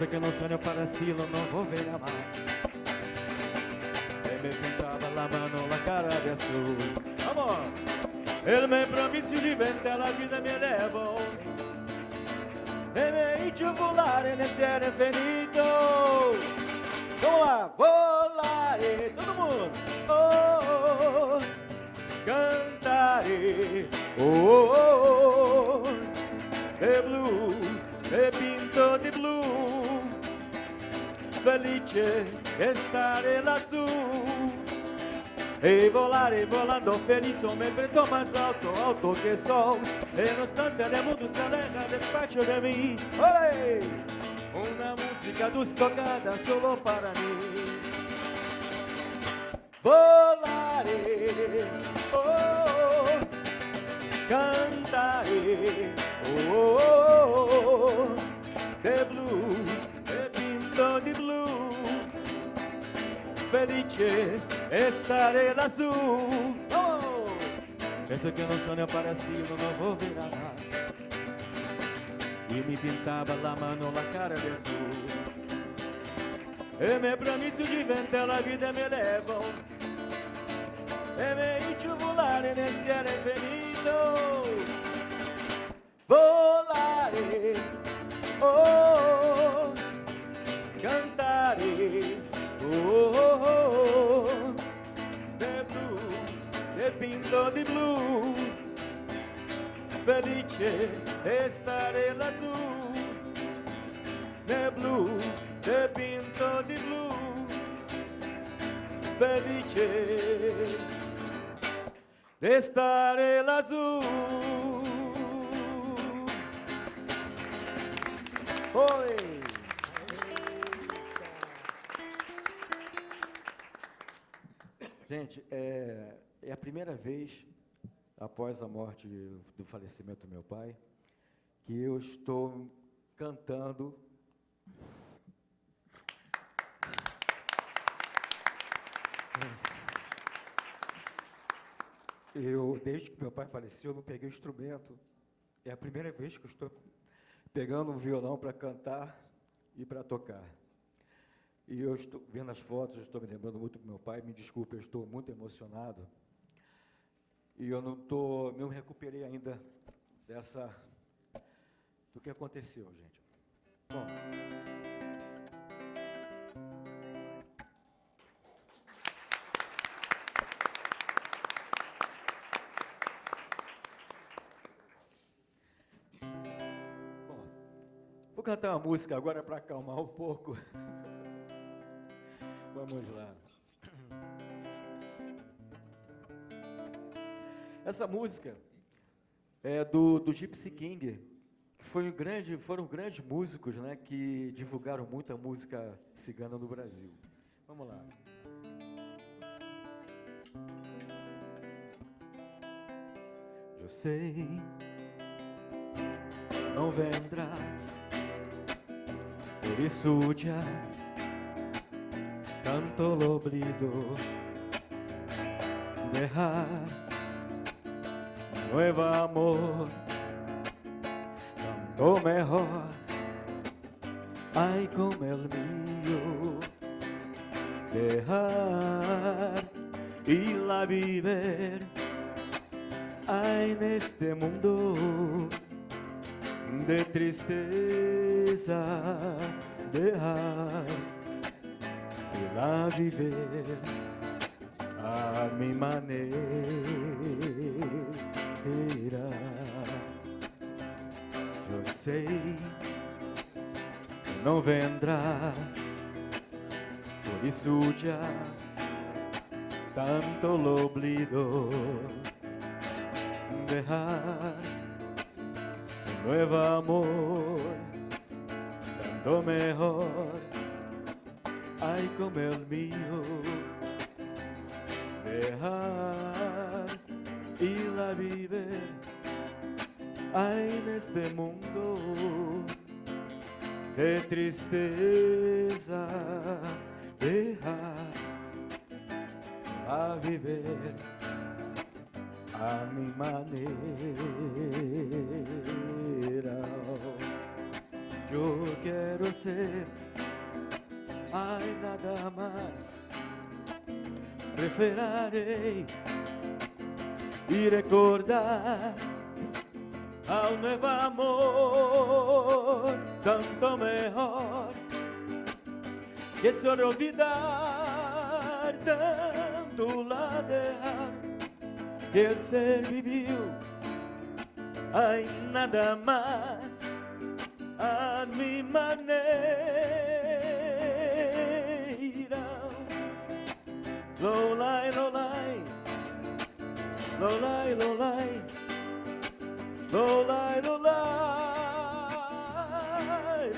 Penso que no sueño parecido no volverá más. Él me pintaba la mano, la cara de azul. Amor, ele me promise de verte la vida me levou. E me hizo volar nesse aire infinito. Vamos lá, volaré, todo mundo. Oh, cantaré. Oh, oh, oh, de blue, de pinto de blue. Felice estaré lassù. E volare volando feliz, me preto más alto, alto que sol. E no instante el mundo se aleja despacio de mí. ¡Olé! Una música tocada solo para mí. Volaré, oh, cantaré, oh, oh, oh, de blue, de pinto de blue. Felice estaré lassù. Oh! Penso que no sueño parecido no volverá más. Y me pintaba la mano, la cara de azul. E me promise de verte la vida me levou. E me hizo volar nesse aire infinito. Volaré, oh, cantaré. Oh, oh, oh, de blue, de pinto de blue. Felice estaré lassù. De blue, de pinto de blue. Felice estaré lassù. Oi! Gente, é a primeira vez, após a morte do falecimento do meu pai, que eu estou cantando. Desde que meu pai faleceu, eu não peguei o instrumento. É a primeira vez que eu estou pegando um violão para cantar e para tocar. E eu estou vendo as fotos, eu estou me lembrando muito do meu pai, me desculpe, eu estou muito emocionado. E eu não me recuperei ainda do que aconteceu, gente. Bom. Vou cantar uma música agora para acalmar um pouco. Vamos lá. Essa música é do Gypsy King, que foram grandes músicos, né, que divulgaram muita música cigana no Brasil. Vamos lá. Eu sei, não vendrás, por isso já tanto lo olvido, dejar nuevo amor, tanto mejor, ay como el mío, dejar y la viver, ay en este mundo de tristeza, dejar a viver a mi maneira. Eu sei que não vendrás, por isso já tanto lo olvido, dejar un nuevo amor, tanto mejor, ay como el mío, dejar y la viver, ay en este mundo de tristeza, dejar a viver a mi manera. yo quiero ser, ai nada mais. Preferirei e recordar ao novo amor, tanto melhor que se olvidar, tanto ladear que el ser viviu, ai nada mais a mi maneira. Lolai, lolai, lolai, lolai, lolai, lolai,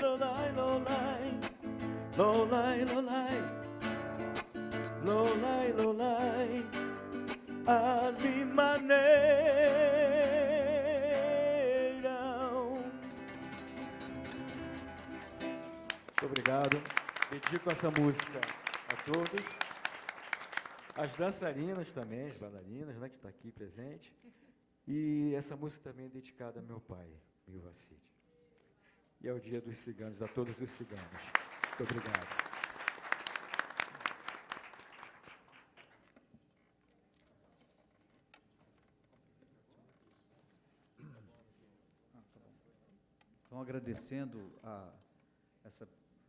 lolai, lolai, lolai, lolai, lolai, lolai, a mi maneira. Muito obrigado. Dedico essa música a todos. As dançarinas também, as bailarinas, né, que está aqui presente. E essa música também é dedicada a meu pai, Mil Vacite. E é o dia dos ciganos, a todos os ciganos. Muito obrigado. Então, agradecendo essa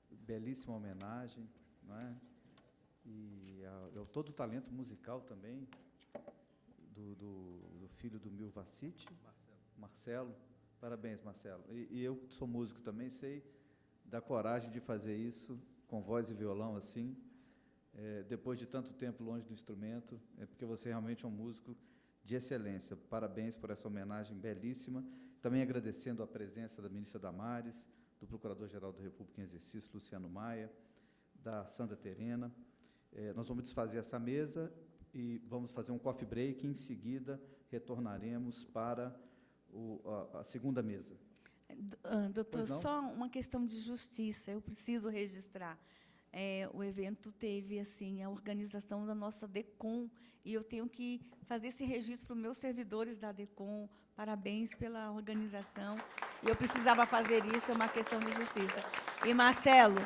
belíssima homenagem, não é? E todo o talento musical também do filho do Mil Vacite, Marcelo. Parabéns, Marcelo. E eu, que sou músico também, sei da coragem de fazer isso com voz e violão assim, depois de tanto tempo longe do instrumento, porque você realmente é um músico de excelência. Parabéns por essa homenagem belíssima. Também agradecendo a presença da ministra Damares, do Procurador-Geral da República em Exercício, Luciano Maia, da Sandra Terena. Nós vamos desfazer essa mesa e vamos fazer um coffee break. Em seguida, retornaremos para a segunda mesa. Doutor, só uma questão de justiça, eu preciso registrar. O evento teve assim a organização da nossa DECOM, e eu tenho que fazer esse registro para os meus servidores da DECOM. Parabéns pela organização. E eu precisava fazer isso, é uma questão de justiça. E, Marcelo,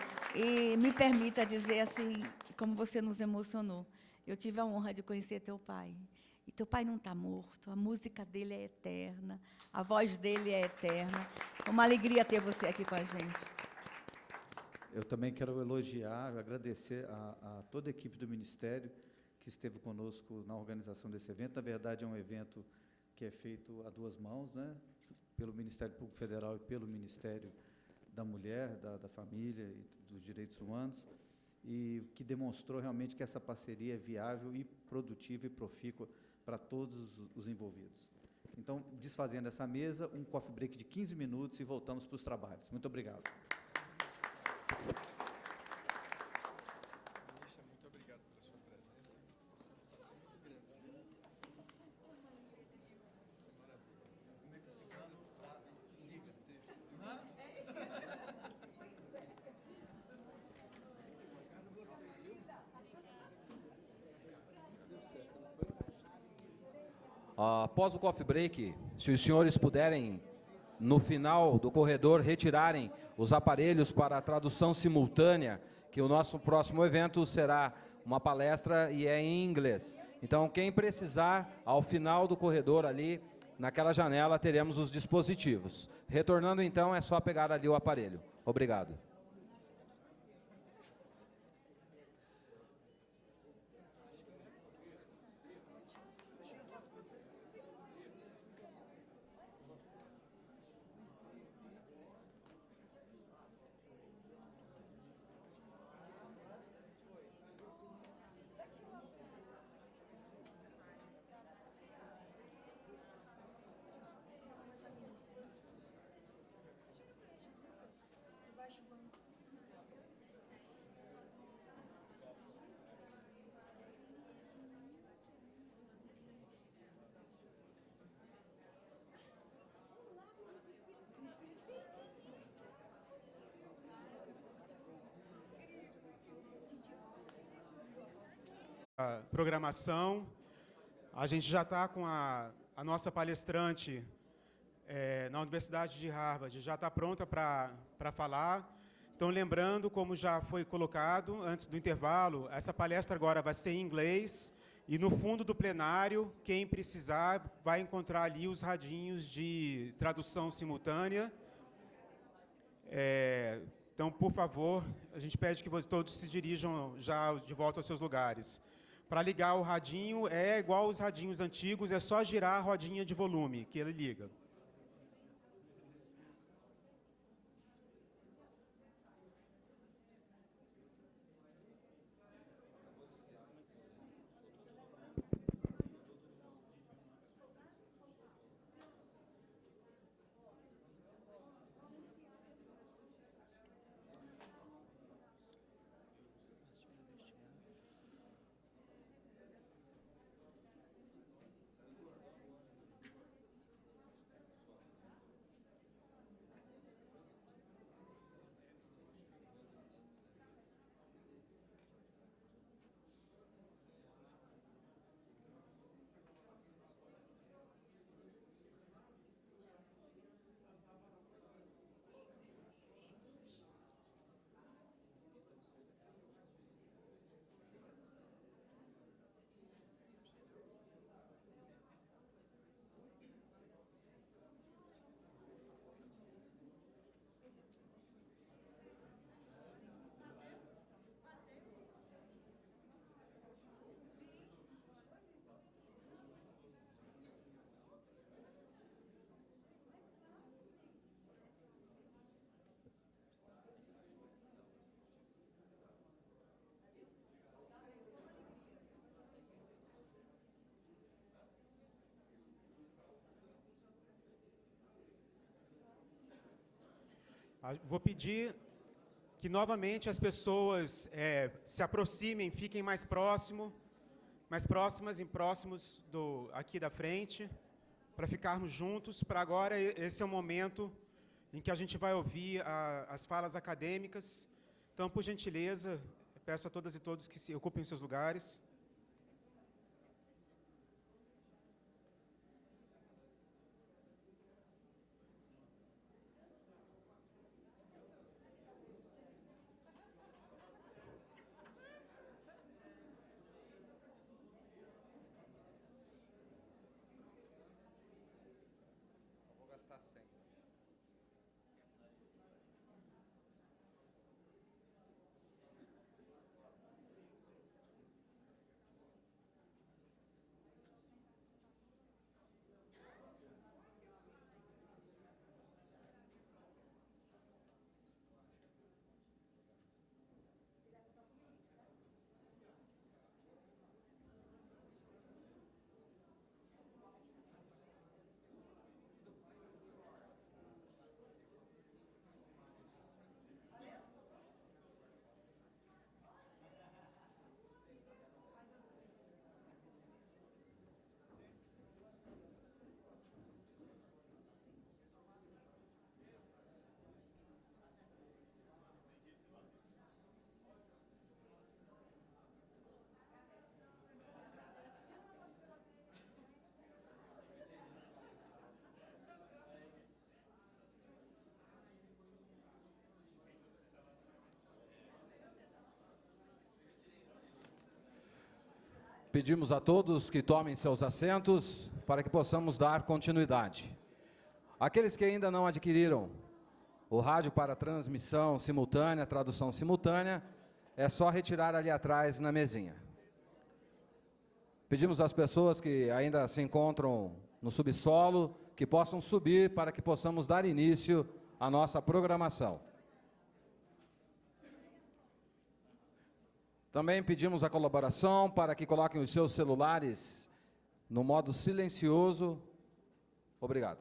me permita dizer assim, como você nos emocionou, eu tive a honra de conhecer teu pai. E teu pai não está morto, a música dele é eterna, a voz dele é eterna. É uma alegria ter você aqui com a gente. Eu também quero elogiar, agradecer a toda a equipe do Ministério que esteve conosco na organização desse evento. Na verdade, é um evento que é feito a duas mãos, né? Pelo Ministério Público Federal e pelo Ministério da Mulher, da Família e dos Direitos Humanos, e que demonstrou realmente que essa parceria é viável e produtiva e profícua para todos os envolvidos. Então, desfazendo essa mesa, um coffee break de 15 minutos e voltamos para os trabalhos. Muito obrigado. Muito obrigado pela sua presença. Satisfação muito grande. Maravilha. Como é que você liga? Após o coffee break, se os senhores puderem, no final do corredor, retirarem os aparelhos para a tradução simultânea, que o nosso próximo evento será uma palestra e é em inglês. Então, quem precisar, ao final do corredor ali, naquela janela, teremos os dispositivos. Retornando, então, é só pegar ali o aparelho. Obrigado. A programação. A gente já está com a nossa palestrante na Universidade de Harvard, já está pronta para falar. Então, lembrando, como já foi colocado antes do intervalo, essa palestra agora vai ser em inglês, e no fundo do plenário, quem precisar vai encontrar ali os radinhos de tradução simultânea. Então, por favor, a gente pede que todos se dirijam já de volta aos seus lugares. Para ligar o radinho, é igual aos radinhos antigos, é só girar a rodinha de volume que ele liga. Vou pedir que, novamente, as pessoas se aproximem, fiquem mais próximas e próximos aqui da frente, para ficarmos juntos. Para agora, esse é o momento em que a gente vai ouvir as falas acadêmicas. Então, por gentileza, peço a todas e todos que se ocupem seus lugares. Pedimos a todos que tomem seus assentos para que possamos dar continuidade. Aqueles que ainda não adquiriram o rádio para transmissão simultânea, tradução simultânea, é só retirar ali atrás na mesinha. Pedimos às pessoas que ainda se encontram no subsolo que possam subir para que possamos dar início à nossa programação. Também pedimos a colaboração para que coloquem os seus celulares no modo silencioso. Obrigado.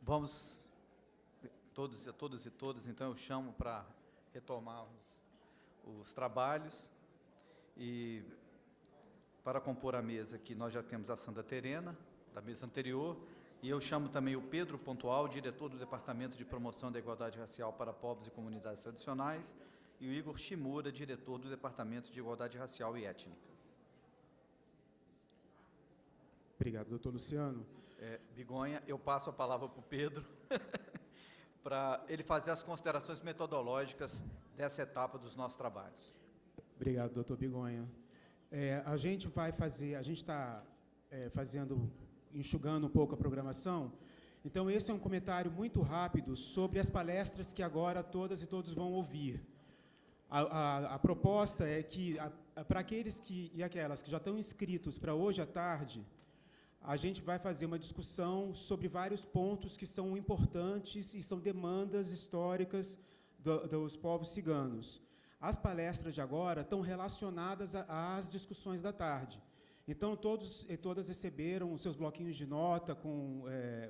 Vamos, todos e todas, então eu chamo para retomar os trabalhos. E para compor a mesa aqui, nós já temos a Sandra Terena, da mesa anterior, e eu chamo também o Pedro Pontual, diretor do Departamento de Promoção da Igualdade Racial para Povos e Comunidades Tradicionais, e o Igor Shimura, diretor do Departamento de Igualdade Racial e Étnica. Obrigado, doutor Luciano. Bigonha, eu passo a palavra para o Pedro, para ele fazer as considerações metodológicas dessa etapa dos nossos trabalhos. Obrigado, doutor Bigonha. A gente está enxugando um pouco a programação, então esse é um comentário muito rápido sobre as palestras que agora todas e todos vão ouvir. A proposta é que, para aqueles e aquelas que já estão inscritos para hoje à tarde, a gente vai fazer uma discussão sobre vários pontos que são importantes e são demandas históricas dos povos ciganos. As palestras de agora estão relacionadas às discussões da tarde. Então, todos e todas receberam os seus bloquinhos de nota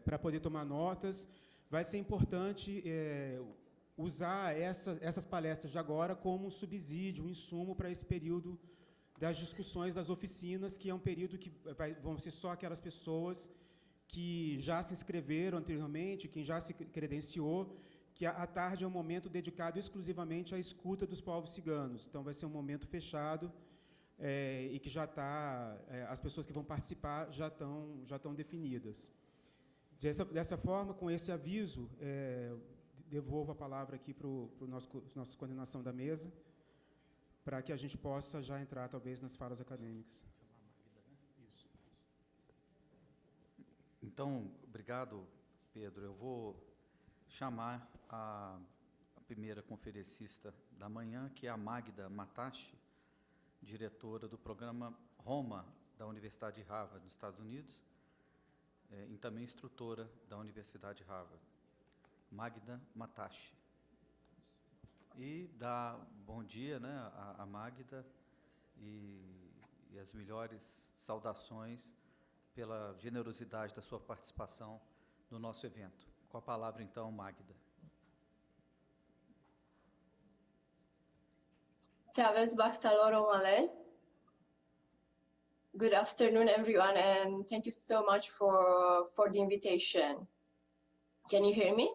para poder tomar notas. Vai ser importante usar essas palestras de agora como um subsídio, um insumo para esse período das discussões das oficinas, que é um período que vão ser só aquelas pessoas que já se inscreveram anteriormente, quem já se credenciou, que à tarde é um momento dedicado exclusivamente à escuta dos povos ciganos. Então, vai ser um momento fechado e que já está, as pessoas que vão participar já estão definidas. Dessa forma, com esse aviso, devolvo a palavra aqui para o nosso coordenação da mesa, para que a gente possa já entrar, talvez, nas falas acadêmicas. Isso. Então, obrigado, Pedro. Eu vou chamar a primeira conferencista da manhã, que é a Magda Matashi, diretora do programa Roma da Universidade de Harvard, nos Estados Unidos, e também instrutora da Universidade de Harvard. Magda Matashi. E dá bom dia, né, a Magda, e as melhores saudações pela generosidade da sua participação no nosso evento. Com a palavra, então, Magda. Good afternoon, everyone, and thank you so much for the invitation. Can you hear me?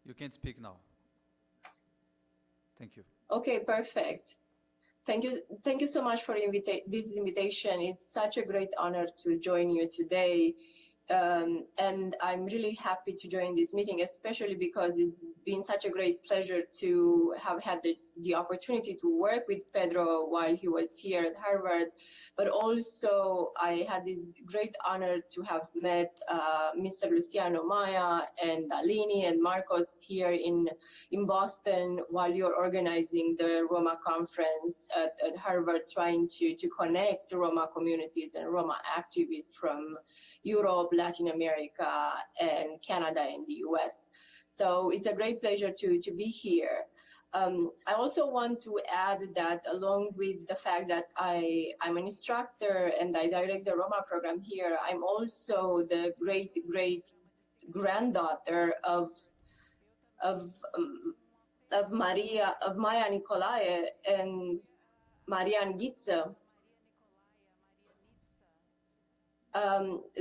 You can speak now. Thank you. Okay, perfect. Thank you so much for this invitation. It's such a great honor to join you today. And I'm really happy to join this meeting, especially because it's been such a great pleasure to have had the opportunity to work with Pedro while he was here at Harvard. But also, I had this great honor to have met Mr. Luciano Maya and Alini and Marcos here in Boston while you're organizing the Roma conference at Harvard, trying to connect Roma communities and Roma activists from Europe, Latin America, and Canada and the US. So it's a great pleasure to be here. I also want to add that along with the fact that I'm an instructor and I direct the Roma program here, I'm also the great granddaughter of Maya Nicolae and Marian Gitze,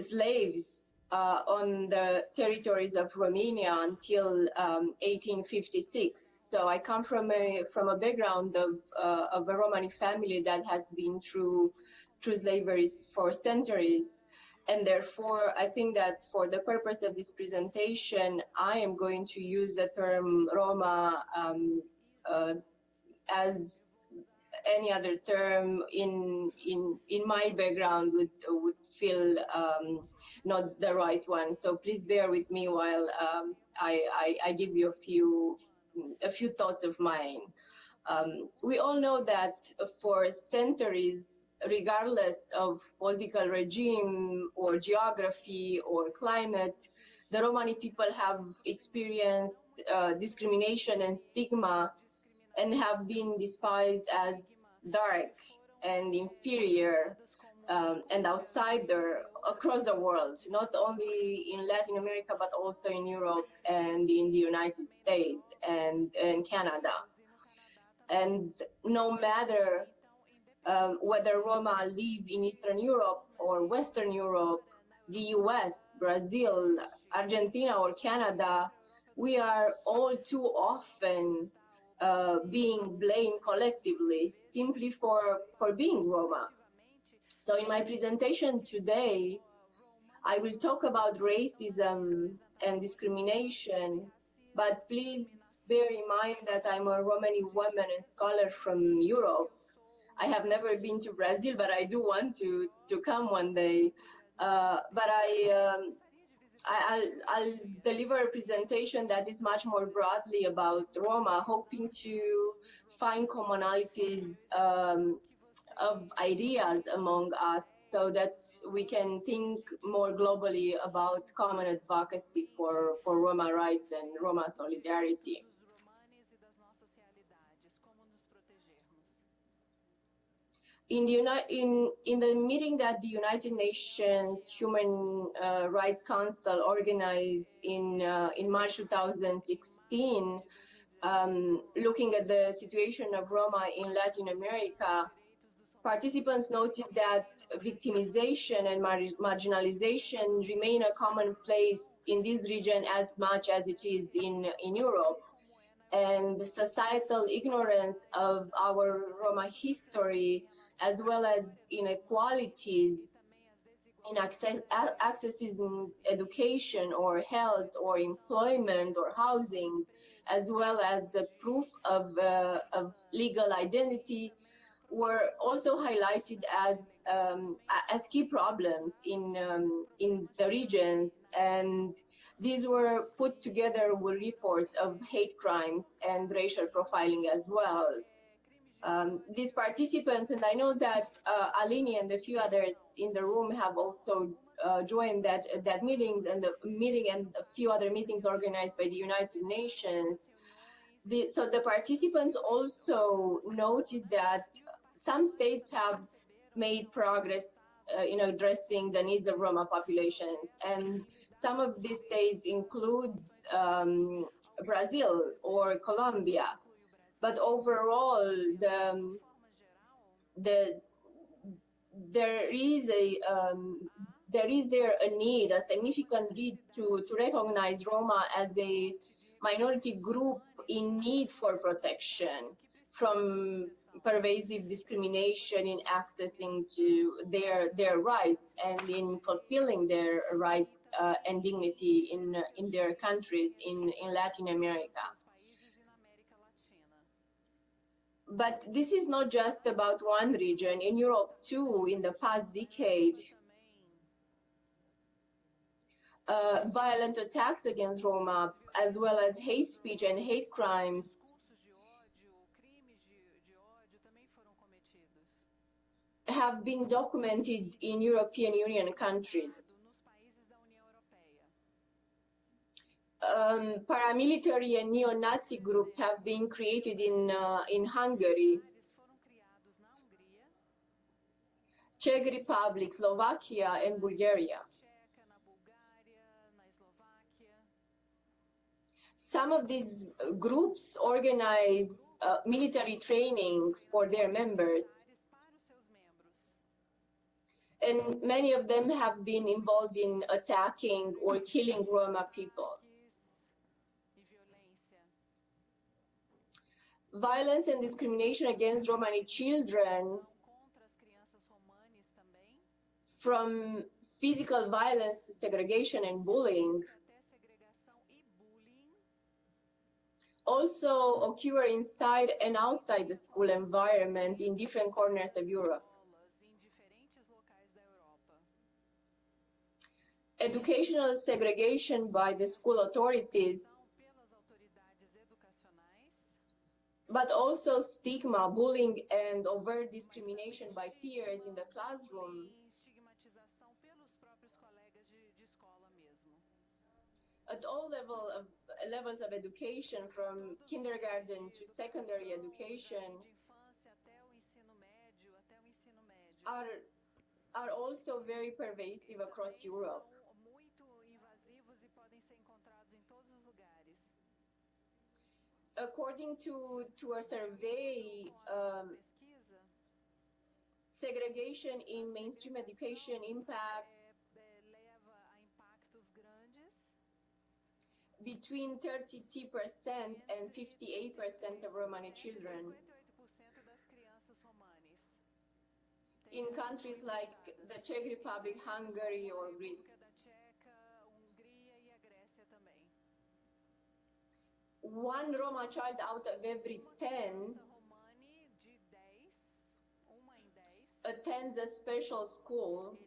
slaves on the territories of Romania until 1856. So I come from a background of a Romani family that has been through slavery for centuries. And therefore, I think that for the purpose of this presentation, I am going to use the term Roma as any other term in my background would feel not the right one. So please bear with me while I give you a few thoughts of mine. We all know that for centuries, regardless of political regime or geography or climate, the Romani people have experienced discrimination and stigma and have been despised as dark and inferior and outsider across the world, not only in Latin America, but also in Europe and in the United States and Canada. And no matter whether Roma live in Eastern Europe or Western Europe, the US, Brazil, Argentina, or Canada, we are all too often being blamed collectively simply for being Roma. So in my presentation today, I will talk about racism and discrimination, but please bear in mind that I'm a Romani woman and scholar from Europe. I have never been to Brazil, but I do want to come one day. But I'll deliver a presentation that is much more broadly about Roma, hoping to find commonalities of ideas among us so that we can think more globally about common advocacy for Roma rights and Roma solidarity. In the meeting that the United Nations Human Rights Council organized in March 2016, looking at the situation of Roma in Latin America, participants noted that victimization and marginalization remain a commonplace in this region as much as it is in Europe. And the societal ignorance of our Roma history, as well as inequalities in accesses in education or health or employment or housing, as well as proof of legal identity, were also highlighted as key problems in the regions, and these were put together with reports of hate crimes and racial profiling as well. These participants, and I know that Alini and a few others in the room have also joined that meetings and a few other meetings organized by the United Nations. So the participants also noted that some states have made progress in addressing the needs of Roma populations, and some of these states include Brazil or Colombia. But overall, there is a need, a significant need to recognize Roma as a minority group in need for protection from pervasive discrimination in accessing to their rights and in fulfilling their rights and dignity in their countries in Latin America. But this is not just about one region. In Europe too, in the past decade, violent attacks against Roma, as well as hate speech and hate crimes, have been documented in European Union countries. Paramilitary and neo-Nazi groups have been created in Hungary, Czech Republic, Slovakia, and Bulgaria. Some of these groups organize military training for their members, and many of them have been involved in attacking or killing Roma people. Violence and discrimination against Romani children, from physical violence to segregation and bullying, also occur inside and outside the school environment in different corners of Europe. Educational segregation by the school authorities but also stigma, bullying, and overt discrimination by peers in the classroom. Estigmatização pelos próprios colegas de escola mesmo. At all levels of education, from kindergarten to secondary education, De infância até o ensino médio, are also very pervasive across Europe. São muito invasivos e podem ser encontrados em todos os lugares. According to a survey, Pesquisa segregation in mainstream education impacts leva a impactos grandes. between 32% and 58% of Romani children 58% das crianças romanes. in countries like the Czech Republic, Hungary, or Greece. Da Tcheca, Hungria e a Grécia também. One Roma child out of every 10 Romani de 10, uma em 10, attends a special school,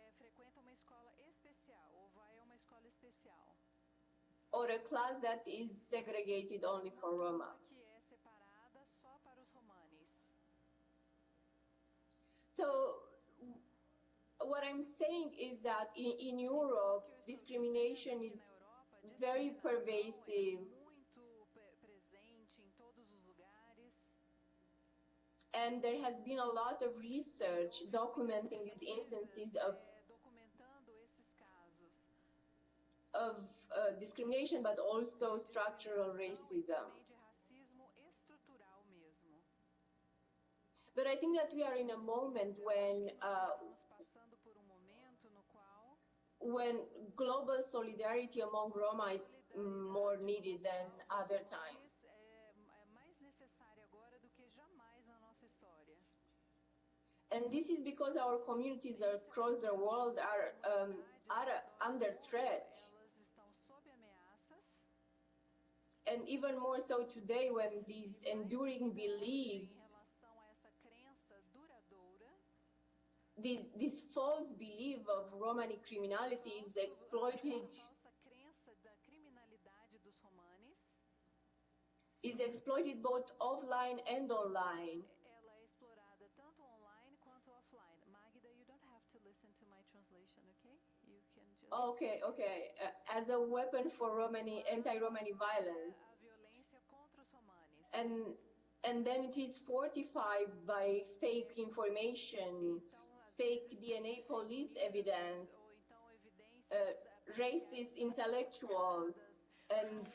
ele frequenta uma escola especial ou vai a uma escola especial. or a class that is segregated only for Roma. Que é separada só para os romanes. So what I'm saying is that in Europe, discrimination is very pervasive, Muito presente em todos os lugares. and there has been a lot of research documenting these instances Documentando esses casos of discrimination, but also structural racism. também de racismo estrutural mesmo. But I think that we are in a moment when Estamos passando por momento no qual when global solidarity among Roma is more needed than other times. é mais necessário agora do que jamais na nossa história. And this is because our communities across the world are under threat. Elas estão sob ameaças And even more so today, when this enduring belief, em relação a essa crença duradoura. this false belief of Romani criminality is exploited, Nossa crença da criminalidade dos romanes, both offline and online. ela é explorada tanto online quanto offline. Magda, you don't have to listen to my translation, okay? You can just Okay. As a weapon for anti-Romani violence, a violência contra os romanes. and then it is fortified by fake information, fake DNA police evidence, Ou então evidências racist intellectuals, and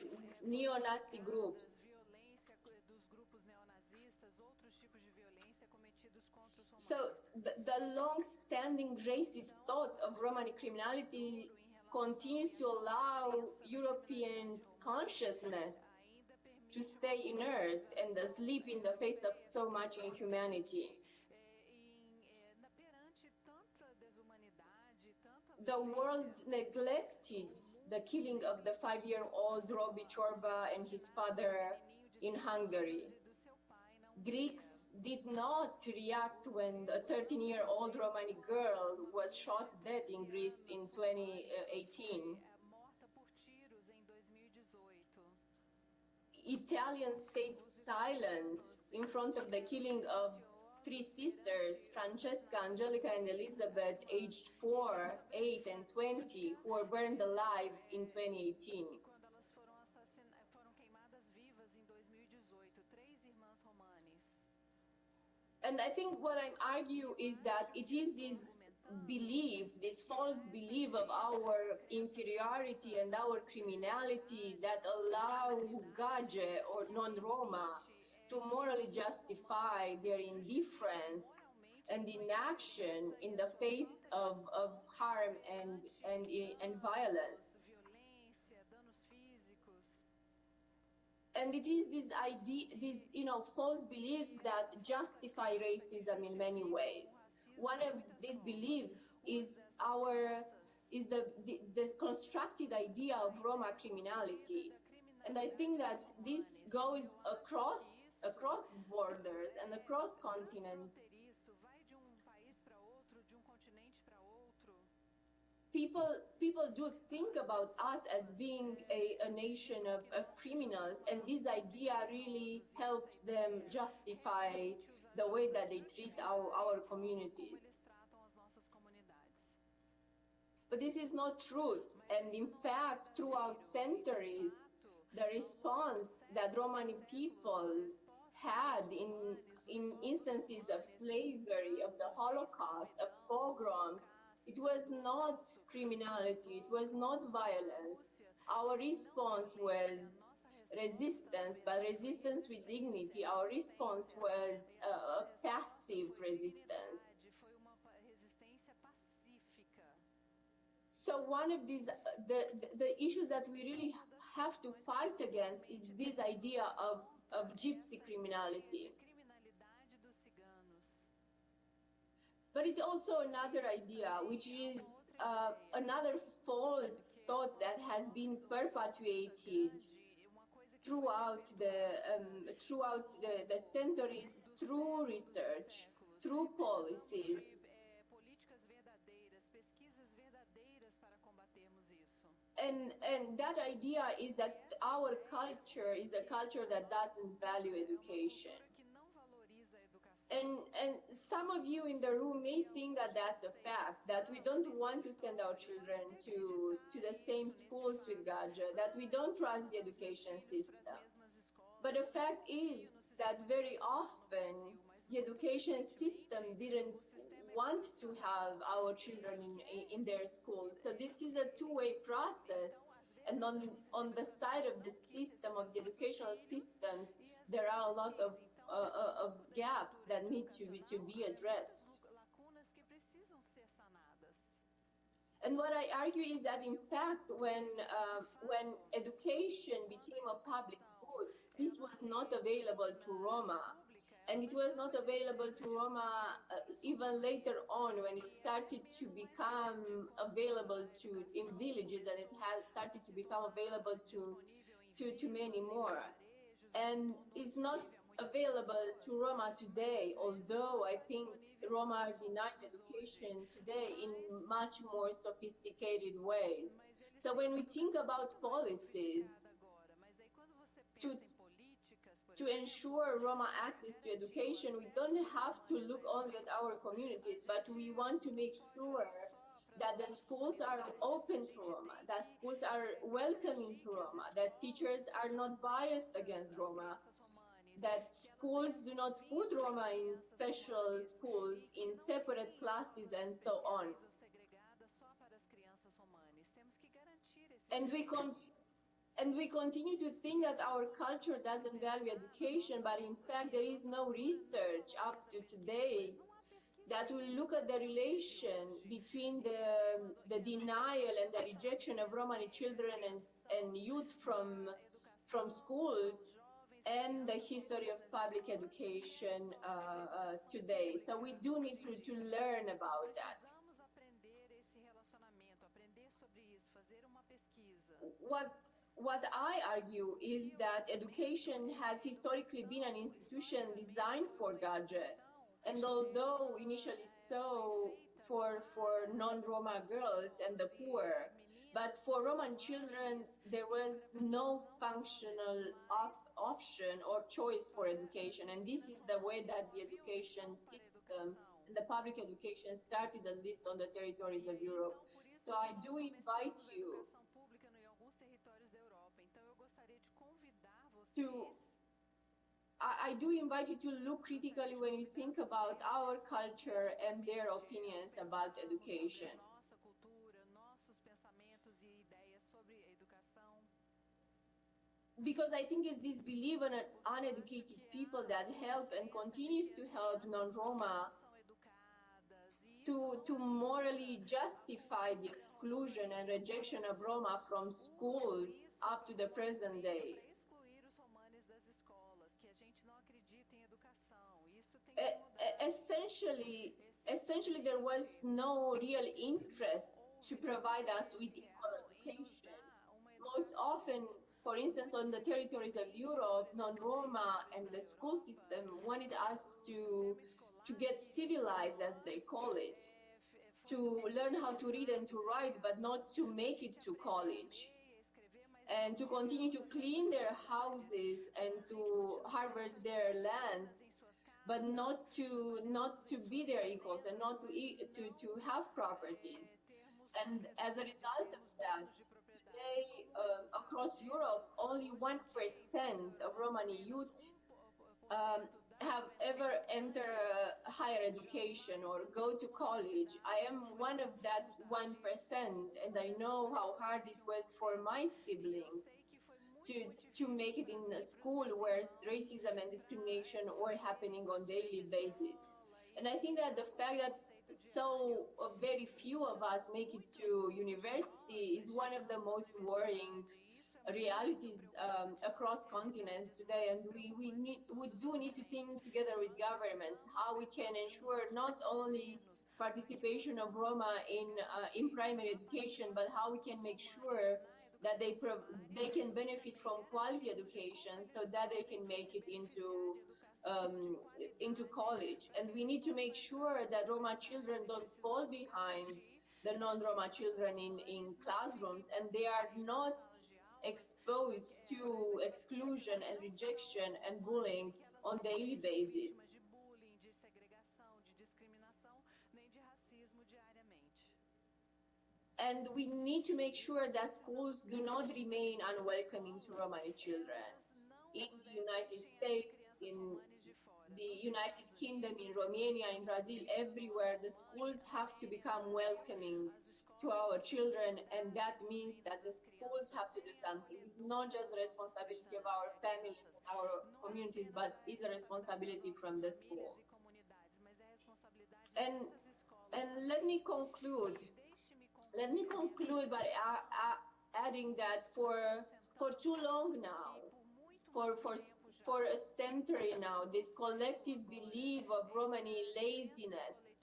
neo-Nazi groups. violência dos grupos neonazistas, outros tipos de violência cometidos contra os romanes. So the long-standing racist thought of Romani criminality continues to allow Europeans' consciousness to stay inert and asleep in the face of so much inhumanity. Perante tanta desumanidade, tanta The world neglected the killing of the 5-year-old Robi Chorba and his father in Hungary. do seu pai não Greeks did not react when a 13-year-old Romani girl was shot dead in Greece in 2018. morta por tiros em 2018. Italians stayed silent in front of the killing of 3 sisters, Francesca, Angelica, and Elizabeth, aged 4, 8, and 20, who were burned alive in 2018. Quando elas foram queimadas vivas em 2018, 3 irmãs romanes. And I think what I'm arguing is that it is this belief, this false belief of our inferiority and our criminality that allow Gage or non-Roma to morally justify their indifference and inaction in the face of harm and violence. Violência, danos físicos. And it is this idea, these false beliefs that justify racism in many ways. One of these beliefs is the constructed idea of Roma criminality, and I think that this goes across borders and across continents. Isso vai de país para outro, de continente para outro. people do think about us as being a nation of criminals, and this idea really helped them justify the way that they treat our communities. But this is not truth, and in fact, throughout centuries, the response that Romani people had in instances of slavery, of the Holocaust, of pogroms, it was not criminality, it was not violence. Our response was resistance, but resistance with dignity. Our response was a passive resistance. So one of these, the issues that we really have to fight against is this idea of gypsy criminality. But it's also another idea, which is another false thought that has been perpetuated throughout the centuries, through research, through policies. And that idea is that our culture is a culture that doesn't value education. And some of you in the room may think that that's a fact, that we don't want to send our children to the same schools with Gaggia, that we don't trust the education system. But the fact is that very often the education system didn't want to have our children in their schools. So this is a two-way process. And on the side of the system, of the educational systems, there are a lot of gaps that need to be addressed. And what I argue is that, in fact, when education became a public good, this was not available to Roma. And it was not available to Roma even later on, when it started to become available in villages, and it has started to become available to many more. And it's not available to Roma today, although I think Roma are denied education today in much more sophisticated ways. So when we think about policies to ensure Roma access to education, we don't have to look only at our communities, but we want to make sure that the schools are open to Roma, that schools are welcoming to Roma, that teachers are not biased against Roma, that schools do not put Roma in special schools, in separate classes, and so on. And we continue to think that our culture doesn't value education, but in fact, there is no research up to today that will look at the relation between the denial and the rejection of Romani children and youth from schools and the history of public education today. So we do need to learn about that. What I argue is that education has historically been an institution designed for Gaggia, and although initially so for non-Roma girls and the poor, but for Roman children, there was no functional option or choice for education. And this is the way that the education system and the public education started, at least on the territories of Europe. So I do invite you to look critically when you think about our culture and their opinions about education. Because I think it's this belief in uneducated people that help and continues to help non-Roma to morally justify the exclusion and rejection of Roma from schools up to the present day. Essentially, there was no real interest to provide us with equal education. Most often, for instance, on the territories of Europe, non-Roma and the school system wanted us to get civilized, as they call it. to learn how to read and to write, but not to make it to college, and to continue to clean their houses and to harvest their lands, but not to be their equals and not to have properties. And as a result of that, today across Europe, only 1% of Romani youth have ever entered higher education or go to college. I am one of that 1%, and I know how hard it was for my siblings to make it in a school where racism and discrimination were happening on daily basis. And I think that the fact that so very few of us make it to university is one of the most worrying realities across continents today, and we do need to think together with governments how we can ensure not only participation of Roma in primary education, but how we can make sure that they can benefit from quality education so that they can make it into college. And we need to make sure that Roma children don't fall behind the non-Roma children in classrooms, and they are not exposed to exclusion and rejection and bullying on daily basis. And we need to make sure that schools do not remain unwelcoming to Romani children. In the United States, in the United Kingdom, in Romania, in Brazil, everywhere, the schools have to become welcoming to our children, and that means that the schools have to do something. It's not just the responsibility of our families, our communities, but it's a responsibility from the schools. And let me conclude by adding that for too long now, for a century now, this collective belief of Romani laziness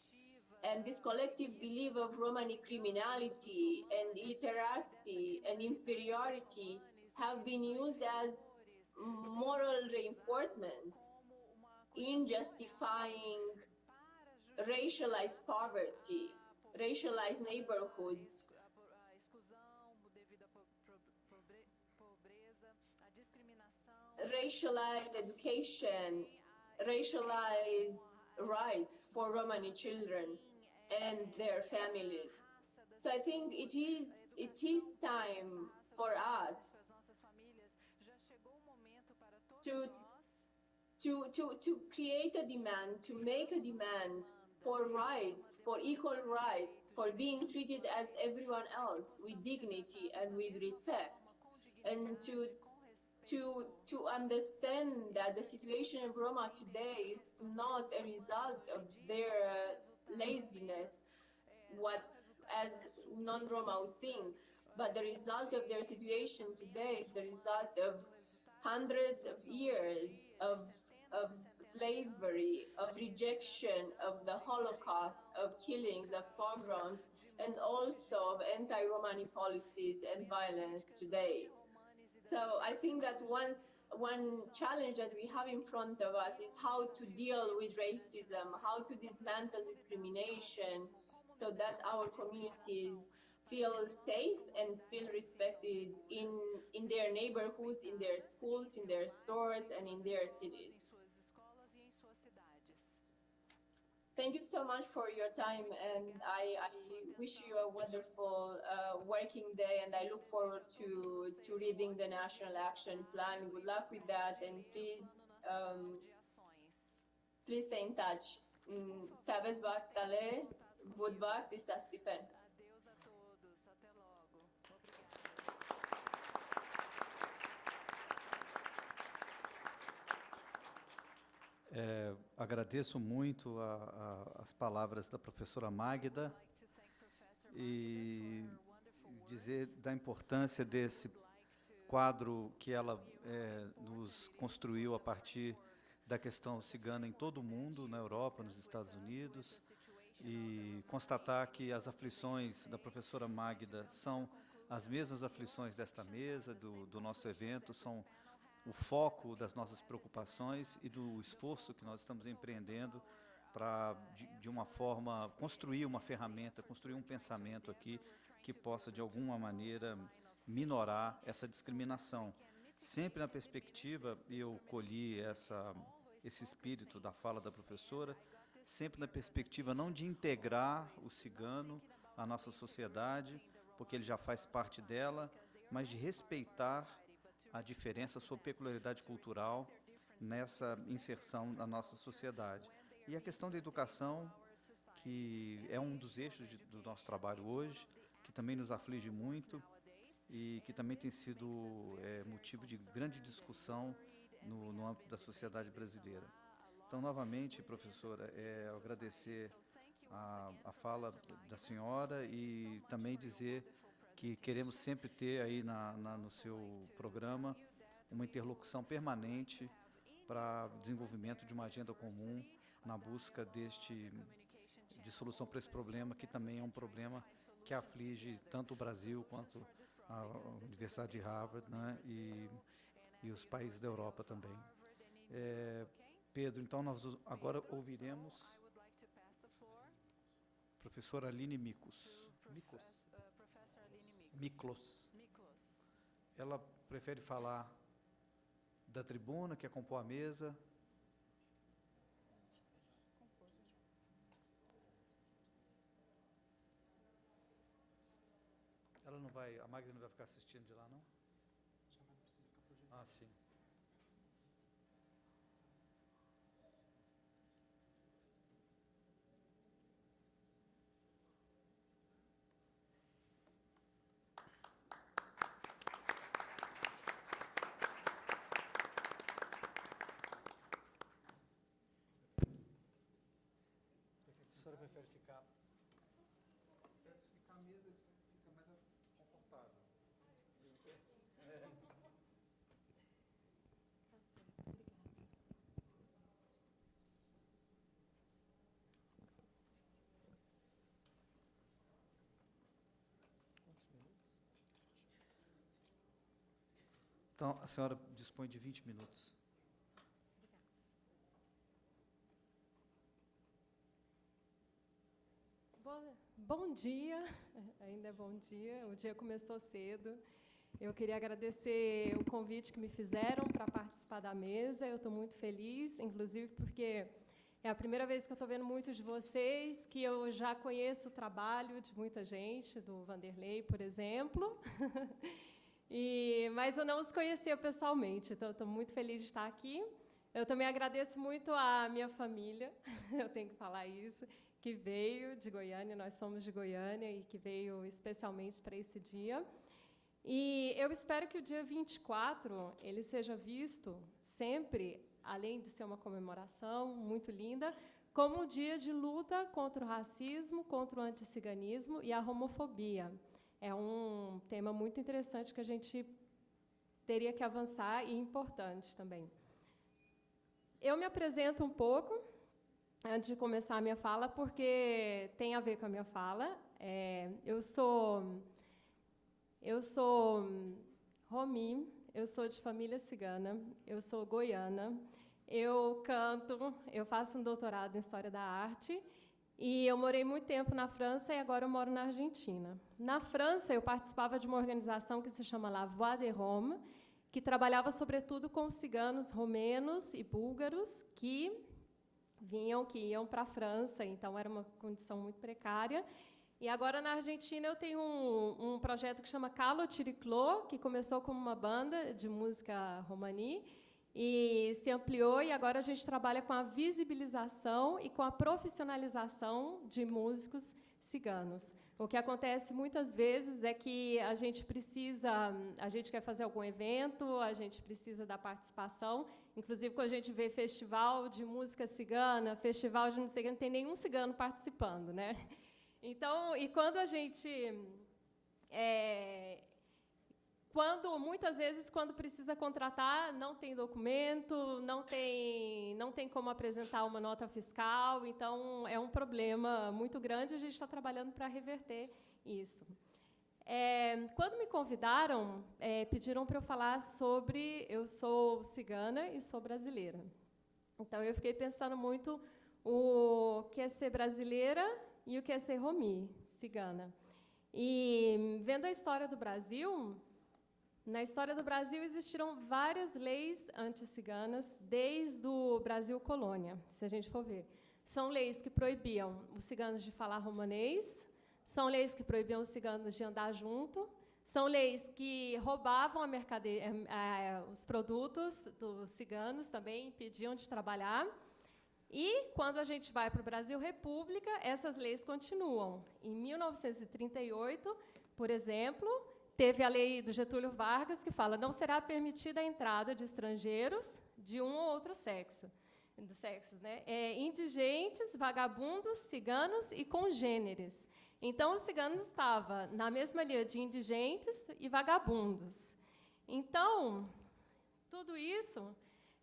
and this collective belief of Romani criminality and illiteracy and inferiority have been used as moral reinforcement in justifying racialized poverty, racialized neighborhoods, racialized education, racialized rights for Romani children and their families. So I think it is time for us to create a demand, to make a demand for rights, for equal rights, for being treated as everyone else with dignity and with respect, and to understand that the situation of Roma today is not a result of their laziness, what as non-Roma would think, but the result of their situation today is the result of hundreds of years of slavery, of rejection, of the Holocaust, of killings, of pogroms, and also of anti-Romani policies and violence today. So I think that one challenge that we have in front of us is how to deal with racism, how to dismantle discrimination so that our communities feel safe and feel respected in their neighborhoods, in their schools, in their stores, and in their cities. Thank you so much for your time, and I wish you a wonderful working day, and I look forward to reading the National Action Plan. Good luck with that, and please stay in touch. Tavez bak tale, vud bak disa stipen. Agradeço muito as palavras da professora Magda e dizer da importância desse quadro que ela nos construiu a partir da questão cigana em todo o mundo, na Europa, nos Estados Unidos, e constatar que as aflições da professora Magda são as mesmas aflições desta mesa, do nosso evento, são o foco das nossas preocupações e do esforço que nós estamos empreendendo para, de uma forma, construir uma ferramenta, construir um pensamento aqui que possa, de alguma maneira, minorar essa discriminação. Sempre na perspectiva, eu colhi esse espírito da fala da professora, sempre na perspectiva não de integrar o cigano à nossa sociedade, porque ele já faz parte dela, mas de respeitar a diferença, a sua peculiaridade cultural nessa inserção na nossa sociedade. E a questão da educação, que é um dos eixos do nosso trabalho hoje, que também nos aflige muito e que também tem sido motivo de grande discussão no âmbito da sociedade brasileira. Então, novamente, professora, eu agradecer a fala da senhora e também dizer que queremos sempre ter aí no seu programa uma interlocução permanente para o desenvolvimento de uma agenda comum na busca de solução para esse problema, que também é um problema que aflige tanto o Brasil quanto a Universidade de Harvard, né, e os países da Europa também. Pedro, então nós agora ouviremos a professora Aline Miklos. Ela prefere falar da tribuna, quer compor a mesa. Ela não vai, a Magda não vai ficar assistindo de lá, não? Ah, sim. A senhora prefere ficar? Ficar à mesa fica mais confortável. Então, a senhora dispõe de 20 minutos. Bom dia, ainda é bom dia, o dia começou cedo. Eu queria agradecer o convite que me fizeram para participar da mesa, eu estou muito feliz, inclusive porque é a primeira vez que eu estou vendo muitos de vocês, que eu já conheço o trabalho de muita gente, do Vanderlei, por exemplo, mas eu não os conhecia pessoalmente, então eu estou muito feliz de estar aqui. Eu também agradeço muito à minha família, eu tenho que falar isso, que veio de Goiânia, nós somos de Goiânia, e que veio especialmente para esse dia. E eu espero que o dia 24 ele seja visto sempre, além de ser uma comemoração muito linda, como um dia de luta contra o racismo, contra o anticiganismo e a homofobia. É um tema muito interessante que a gente teria que avançar e importante também. Eu me apresento um pouco, antes de começar a minha fala, porque tem a ver com a minha fala. Eu sou Romi, eu sou de família cigana, eu sou goiana, eu canto, eu faço um doutorado em História da Arte, e eu morei muito tempo na França e agora eu moro na Argentina. Na França, eu participava de uma organização que se chama La Voix des Roms, que trabalhava, sobretudo, com ciganos romenos e búlgaros que iam para a França, então era uma condição muito precária. E agora, na Argentina, eu tenho um projeto que chama Calo Tiricló, que começou como uma banda de música romani e se ampliou, e agora a gente trabalha com a visibilização e com a profissionalização de músicos ciganos. O que acontece muitas vezes é que a gente quer fazer algum evento, a gente precisa da participação, inclusive quando a gente vê festival de música cigana, festival de não sei o que, não tem nenhum cigano participando, né? Então, e quando a gente... muitas vezes, quando precisa contratar, não tem documento, não tem como apresentar uma nota fiscal, então é um problema muito grande e a gente está trabalhando para reverter isso. Quando me convidaram, pediram para eu falar sobre... Eu sou cigana e sou brasileira. Então, eu fiquei pensando muito o que é ser brasileira e o que é ser romi, cigana. E, vendo a história do Brasil, na história do Brasil existiram várias leis anti-ciganas desde o Brasil colônia, se a gente for ver. São leis que proibiam os ciganos de falar romanês, são leis que proibiam os ciganos de andar junto, são leis que roubavam a mercadoria, os produtos dos ciganos também, impediam de trabalhar. E, quando a gente vai para o Brasil República, essas leis continuam. Em 1938, por exemplo, teve a lei do Getúlio Vargas, que fala: não será permitida a entrada de estrangeiros de um ou outro sexo, dos sexos, né? Indigentes, vagabundos, ciganos e congêneres. Então, os ciganos estavam na mesma linha de indigentes e vagabundos. Então, tudo isso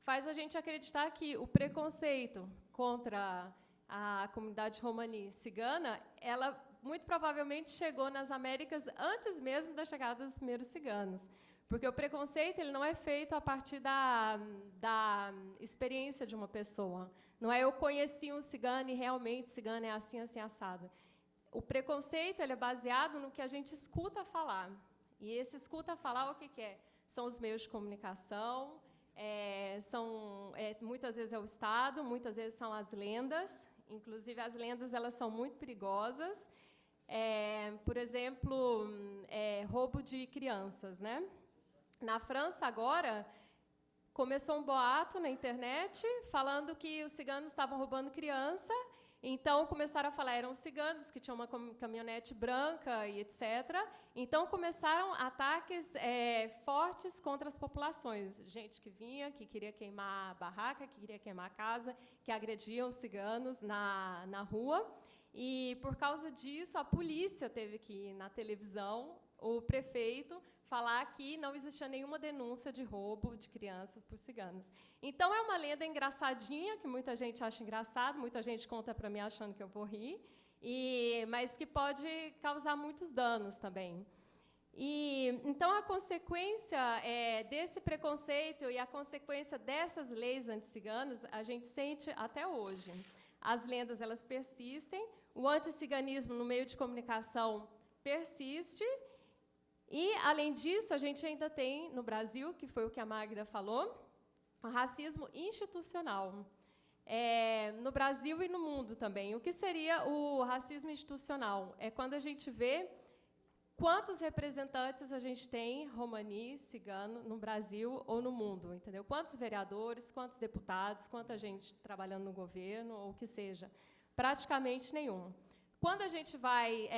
faz a gente acreditar que o preconceito contra a comunidade romani cigana, ela muito provavelmente chegou nas Américas antes mesmo da chegada dos primeiros ciganos. Porque o preconceito ele não é feito a partir da experiência de uma pessoa. Não é eu conheci um cigano e realmente cigano é assim, assim, assado. O preconceito ele é baseado no que a gente escuta falar. E esse escuta falar, o que é? São os meios de comunicação, muitas vezes é o Estado, muitas vezes são as lendas. Inclusive, as lendas elas são muito perigosas. Por exemplo, roubo de crianças, né? Na França, agora, começou um boato na internet falando que os ciganos estavam roubando criança. Então, começaram a falar, eram ciganos que tinham uma caminhonete branca e etc. Então, começaram ataques fortes contra as populações. Gente que vinha, que queria queimar a barraca, que queria queimar a casa, que agrediam os ciganos na rua. E, por causa disso, a polícia teve que ir na televisão, o prefeito, falar que não existia nenhuma denúncia de roubo de crianças por ciganos. Então, é uma lenda engraçadinha, que muita gente acha engraçado, muita gente conta para mim achando que eu vou rir, mas que pode causar muitos danos também. Então, a consequência desse preconceito e a consequência dessas leis anti-ciganas, a gente sente até hoje. As lendas elas persistem, o anticiganismo no meio de comunicação persiste. E, além disso, a gente ainda tem, no Brasil, que foi o que a Magda falou, o racismo institucional. No Brasil e no mundo também. O que seria o racismo institucional? É quando a gente vê quantos representantes a gente tem, romani, cigano, no Brasil ou no mundo, entendeu? Quantos vereadores, quantos deputados, quanta gente trabalhando no governo, ou o que seja. Praticamente nenhum. Quando a gente vai,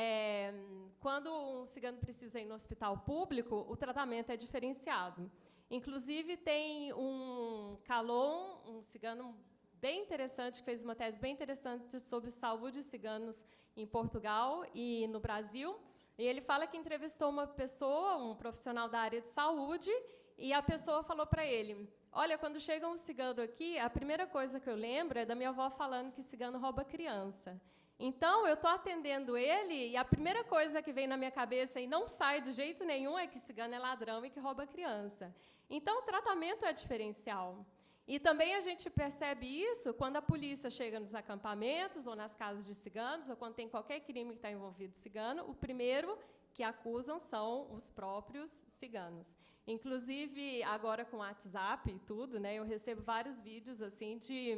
quando um cigano precisa ir no hospital público, o tratamento é diferenciado. Inclusive, tem um Calon, um cigano bem interessante, que fez uma tese bem interessante sobre saúde de ciganos em Portugal e no Brasil. E ele fala que entrevistou uma pessoa, um profissional da área de saúde, e a pessoa falou para ele: olha, quando chega um cigano aqui, a primeira coisa que eu lembro é da minha avó falando que cigano rouba criança. Então, eu estou atendendo ele, e a primeira coisa que vem na minha cabeça e não sai de jeito nenhum é que cigano é ladrão e que rouba criança. Então, o tratamento é diferencial. E também a gente percebe isso quando a polícia chega nos acampamentos ou nas casas de ciganos, ou quando tem qualquer crime que está envolvido cigano, o primeiro que acusam são os próprios ciganos. Inclusive, agora com o WhatsApp e tudo, né, eu recebo vários vídeos assim de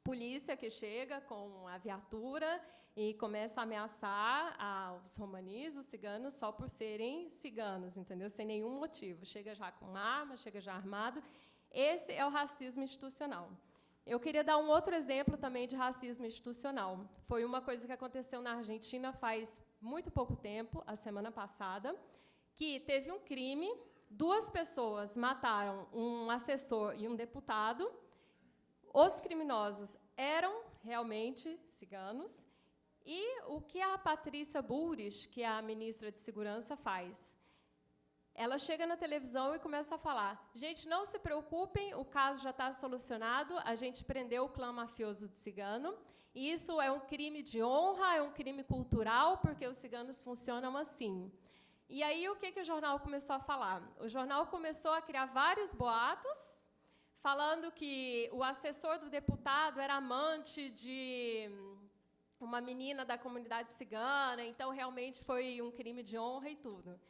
polícia que chega com a viatura e começa a ameaçar os romanis, os ciganos, só por serem ciganos, entendeu? Sem nenhum motivo. Chega já com arma, chega já armado. Esse é o racismo institucional. Eu queria dar um outro exemplo também de racismo institucional. Foi uma coisa que aconteceu na Argentina faz muito pouco tempo, a semana passada, que teve um crime, 2 pessoas mataram um assessor e um deputado. Os criminosos eram realmente ciganos. E o que a Patrícia Bullrich, que é a ministra de Segurança, faz? Ela chega na televisão e começa a falar: gente, não se preocupem, o caso já está solucionado, a gente prendeu o clã mafioso de cigano, e isso é um crime de honra, é um crime cultural, porque os ciganos funcionam assim. E aí, o que o jornal começou a falar? O jornal começou a criar vários boatos, falando que o assessor do deputado era amante de uma menina da comunidade cigana, então realmente foi um crime de honra e tudo.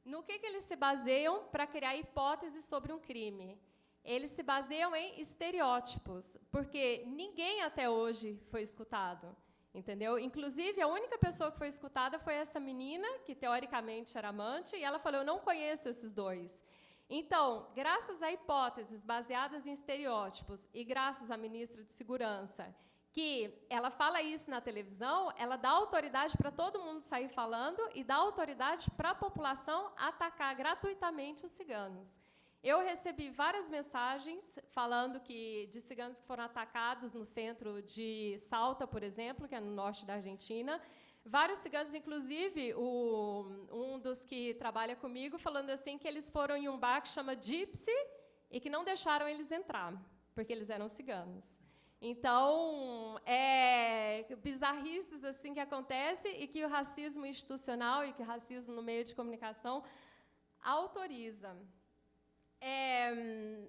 No que eles se baseiam para criar hipóteses sobre um crime? Eles se baseiam em estereótipos, porque ninguém até hoje foi escutado, entendeu? Inclusive, a única pessoa que foi escutada foi essa menina, que teoricamente era amante, e ela falou, eu não conheço esses dois. Então, graças a hipóteses baseadas em estereótipos e graças à ministra de Segurança, que ela fala isso na televisão, ela dá autoridade para todo mundo sair falando e dá autoridade para a população atacar gratuitamente os ciganos. Eu recebi várias mensagens falando de ciganos que foram atacados no centro de Salta, por exemplo, que é no norte da Argentina. Vários ciganos, inclusive, um dos que trabalha comigo, falando assim que eles foram em um bar que chama Gypsy e que não deixaram eles entrar, porque eles eram ciganos. Então, bizarrices assim que acontecem e que o racismo institucional e que o racismo no meio de comunicação autoriza.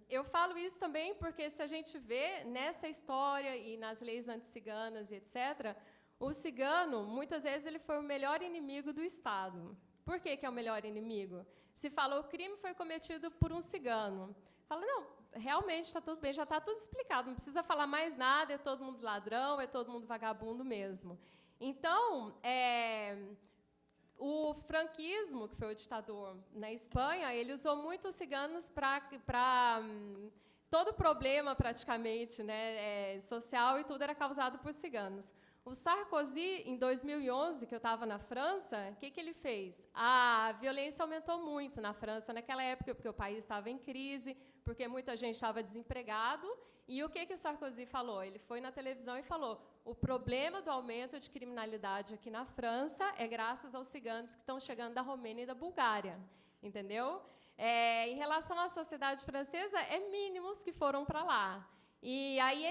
Eu falo isso também porque, se a gente vê nessa história e nas leis anti-ciganas e etc., o cigano, muitas vezes, ele foi o melhor inimigo do Estado. Por que é o melhor inimigo? Se fala, o crime foi cometido por um cigano. Fala, não, realmente está tudo bem, já está tudo explicado, não precisa falar mais nada, é todo mundo ladrão, é todo mundo vagabundo mesmo. Então, o franquismo, que foi o ditador na Espanha, ele usou muito os ciganos para todo problema, praticamente, né, social e tudo era causado por ciganos. O Sarkozy, em 2011, que eu estava na França, o que ele fez? A violência aumentou muito na França naquela época, porque o país estava em crise, porque muita gente estava desempregado. E o que o Sarkozy falou? Ele foi na televisão e falou, o problema do aumento de criminalidade aqui na França é graças aos ciganos que estão chegando da Romênia e da Bulgária. Entendeu? Em relação à sociedade francesa, é mínimos que foram para lá. E aí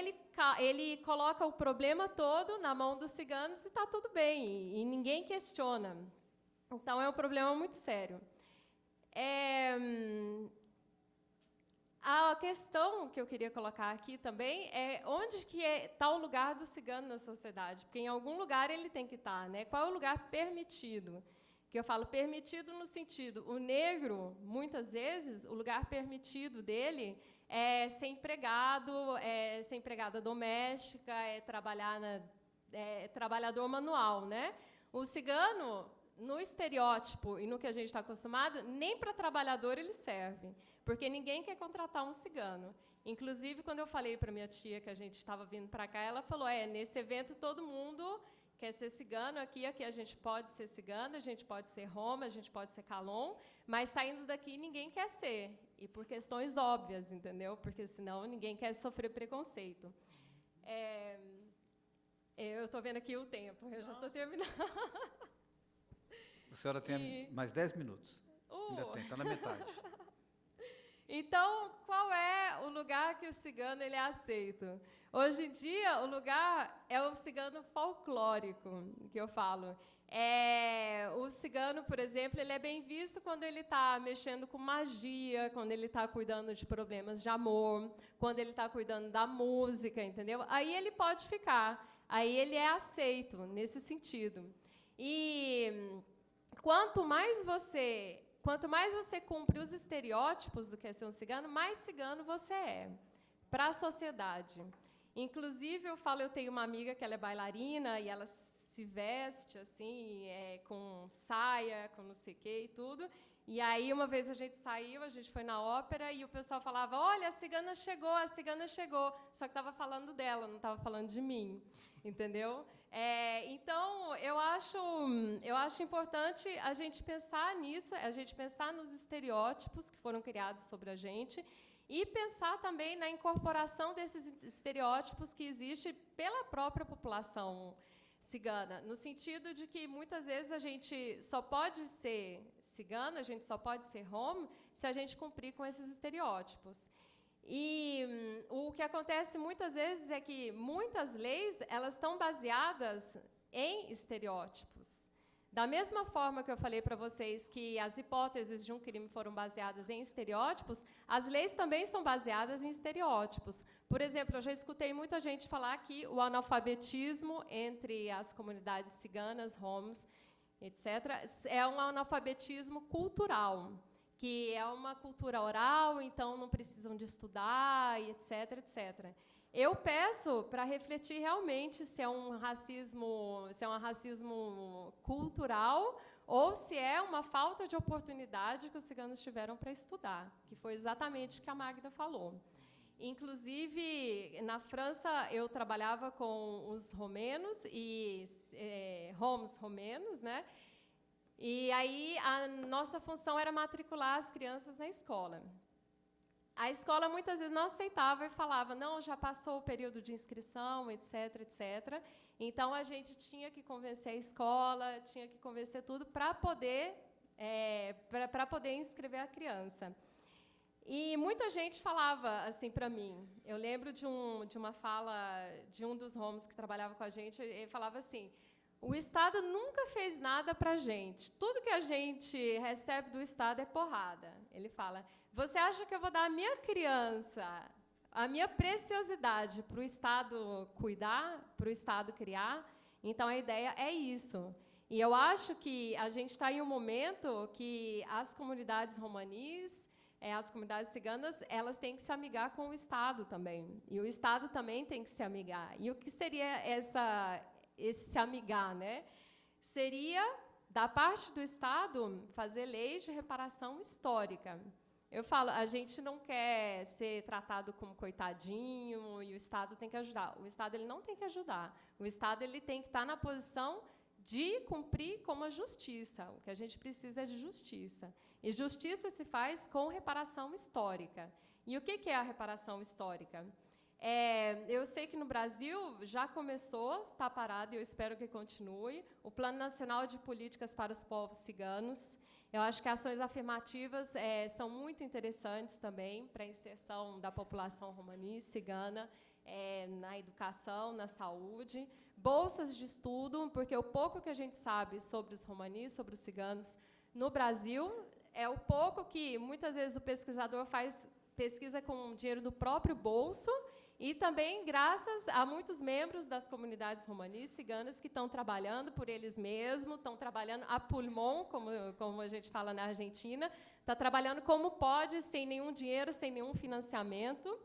ele coloca o problema todo na mão dos ciganos e está tudo bem, e ninguém questiona. Então, é um problema muito sério. A questão que eu queria colocar aqui também é onde que está o lugar do cigano na sociedade, porque em algum lugar ele tem que estar, né? Qual é o lugar permitido? Que eu falo permitido no sentido, o negro, muitas vezes, o lugar permitido dele é ser empregado, é ser empregada doméstica, é trabalhar trabalhador manual, né? O cigano, no estereótipo e no que a gente está acostumado, nem para trabalhador ele serve, porque ninguém quer contratar um cigano. Inclusive, quando eu falei para minha tia que a gente estava vindo para cá, ela falou, nesse evento todo mundo quer ser cigano, aqui a gente pode ser cigana, a gente pode ser roma, a gente pode ser calon, mas saindo daqui ninguém quer ser, e por questões óbvias, entendeu? Porque senão ninguém quer sofrer preconceito. Eu estou vendo aqui o tempo, eu já estou terminando. A senhora tem mais 10 minutos. Ainda tem, está na metade. Então, qual é o lugar que o cigano ele é aceito? Hoje em dia, o lugar é o cigano folclórico, que eu falo. O cigano, por exemplo, ele é bem visto quando ele está mexendo com magia, quando ele está cuidando de problemas de amor, quando ele está cuidando da música, entendeu? Aí ele pode ficar, aí ele é aceito nesse sentido. E quanto mais você cumpre os estereótipos do que é ser um cigano, mais cigano você é para a sociedade. Inclusive, eu tenho uma amiga que ela é bailarina e ela se veste assim, com saia, com não sei o quê e tudo. E aí, uma vez a gente saiu, a gente foi na ópera e o pessoal falava, olha, a cigana chegou, a cigana chegou. Só que estava falando dela, não estava falando de mim, entendeu? Então, eu acho importante a gente pensar nisso, a gente pensar nos estereótipos que foram criados sobre a gente e pensar também na incorporação desses estereótipos que existem pela própria população cigana, no sentido de que, muitas vezes, a gente só pode ser cigana, a gente só pode ser rom, se a gente cumprir com esses estereótipos. E o que acontece muitas vezes é que muitas leis elas estão baseadas em estereótipos, Da mesma forma que eu falei para vocês que as hipóteses de um crime foram baseadas em estereótipos, as leis também são baseadas em estereótipos. Por exemplo, eu já escutei muita gente falar que o analfabetismo entre as comunidades ciganas, roms, etc., é um analfabetismo cultural, que é uma cultura oral, então não precisam de estudar, etc., etc. Eu peço para refletir realmente se é um racismo cultural ou se é uma falta de oportunidade que os ciganos tiveram para estudar, que foi exatamente o que a Magda falou. Inclusive, na França, eu trabalhava com os romenos e roms romenos, né? E aí a nossa função era matricular as crianças na escola. A escola muitas vezes não aceitava e falava, não, já passou o período de inscrição, etc., etc. Então, a gente tinha que convencer a escola, tinha que convencer tudo para poder inscrever a criança. E muita gente falava assim para mim. Eu lembro de uma fala de um dos roms que trabalhava com a gente, ele falava assim, o Estado nunca fez nada para a gente. Tudo que a gente recebe do Estado é porrada. Ele fala, você acha que eu vou dar a minha criança, a minha preciosidade para o Estado cuidar, para o Estado criar? Então, a ideia é isso. E eu acho que a gente está em um momento que as comunidades romanis, as comunidades ciganas, elas têm que se amigar com o Estado também. E o Estado também tem que se amigar. E o que seria esse se amigar, né? Seria, da parte do Estado, fazer leis de reparação histórica. Eu falo, a gente não quer ser tratado como coitadinho e o Estado tem que ajudar. O Estado ele não tem que ajudar. O Estado ele tem que estar na posição de cumprir com a justiça. O que a gente precisa é de justiça. E justiça se faz com reparação histórica. E o que é a reparação histórica? Eu sei que no Brasil já começou, está parado, e eu espero que continue, o Plano Nacional de Políticas para os Povos Ciganos. Eu acho que ações afirmativas são muito interessantes também para a inserção da população romani cigana na educação, na saúde. Bolsas de estudo, porque o pouco que a gente sabe sobre os romanis, sobre os ciganos no Brasil, é o pouco que muitas vezes o pesquisador faz pesquisa com dinheiro do próprio bolso, e também graças a muitos membros das comunidades romanis ciganas que estão trabalhando por eles mesmos, estão trabalhando a pulmão, como a gente fala na Argentina, está trabalhando como pode, sem nenhum dinheiro, sem nenhum financiamento.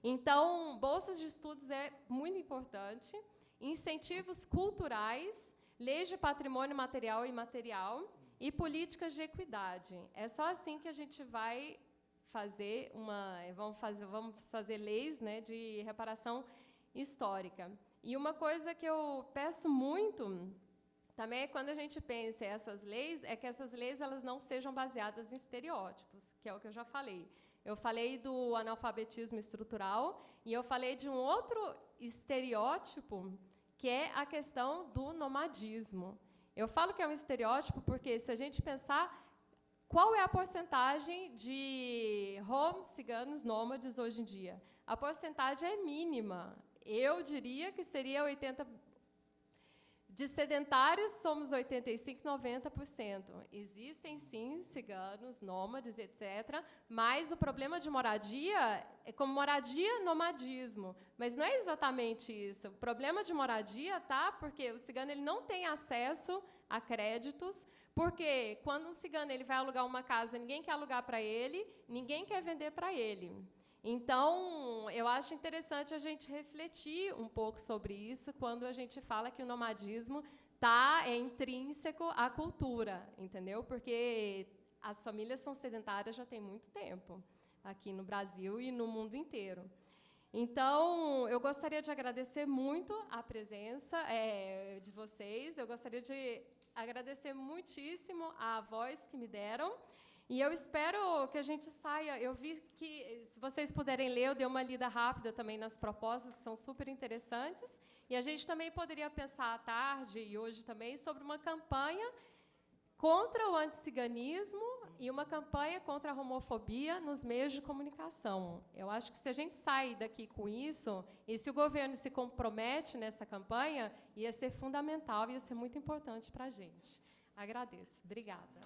Então, bolsas de estudos é muito importante, incentivos culturais, leis de patrimônio material e imaterial e políticas de equidade. É só assim que a gente vai fazer vamos fazer leis, né, de reparação histórica. E uma coisa que eu peço muito também é quando a gente pensa essas leis, é que essas leis elas não sejam baseadas em estereótipos, que é o que eu já falei. Eu falei do analfabetismo estrutural e eu falei de um outro estereótipo, que é a questão do nomadismo. Eu falo que é um estereótipo porque, se a gente pensar, qual é a porcentagem de roms ciganos nômades hoje em dia? A porcentagem é mínima. Eu diria que seria 80%. De sedentários, somos 85%, 90%. Existem, sim, ciganos, nômades, etc., mas o problema de moradia é como moradia, nomadismo. Mas não é exatamente isso. O problema de moradia está porque o cigano ele não tem acesso a créditos, porque quando um cigano ele vai alugar uma casa, ninguém quer alugar para ele, ninguém quer vender para ele. Então, eu acho interessante a gente refletir um pouco sobre isso quando a gente fala que o nomadismo é intrínseco à cultura, entendeu? Porque as famílias são sedentárias já tem muito tempo, aqui no Brasil e no mundo inteiro. Então, eu gostaria de agradecer muito a presença de vocês, eu gostaria de agradecer muitíssimo a voz que me deram, e eu espero que a gente saia. Eu vi que, se vocês puderem ler, eu dei uma lida rápida também nas propostas, que são super interessantes, e a gente também poderia pensar à tarde e hoje também sobre uma campanha contra o anticiganismo e uma campanha contra a homofobia nos meios de comunicação. Eu acho que se a gente sair daqui com isso, e se o governo se compromete nessa campanha, ia ser fundamental, ia ser muito importante para a gente. Agradeço. Obrigada.